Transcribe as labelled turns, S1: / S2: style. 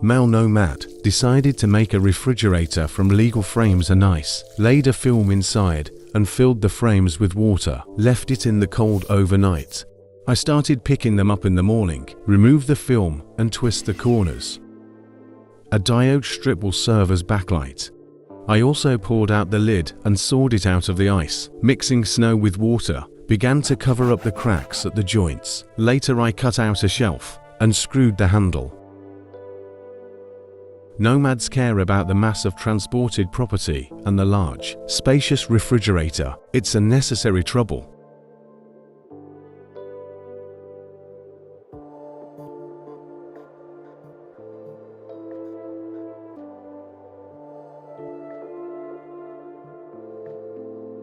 S1: Male nomad decided to make a refrigerator from legal frames and ice, laid a film inside, and filled the frames with water, left it in the cold overnight. I started picking them up in the morning, remove the film, and twist the corners. A diode strip will serve as backlight. I also poured out the lid and sawed it out of the ice, mixing snow with water, began to cover up the cracks at the joints. Later I cut out a shelf and screwed the handle. Nomads care about the mass of transported property and the large, spacious refrigerator. It's a necessary trouble.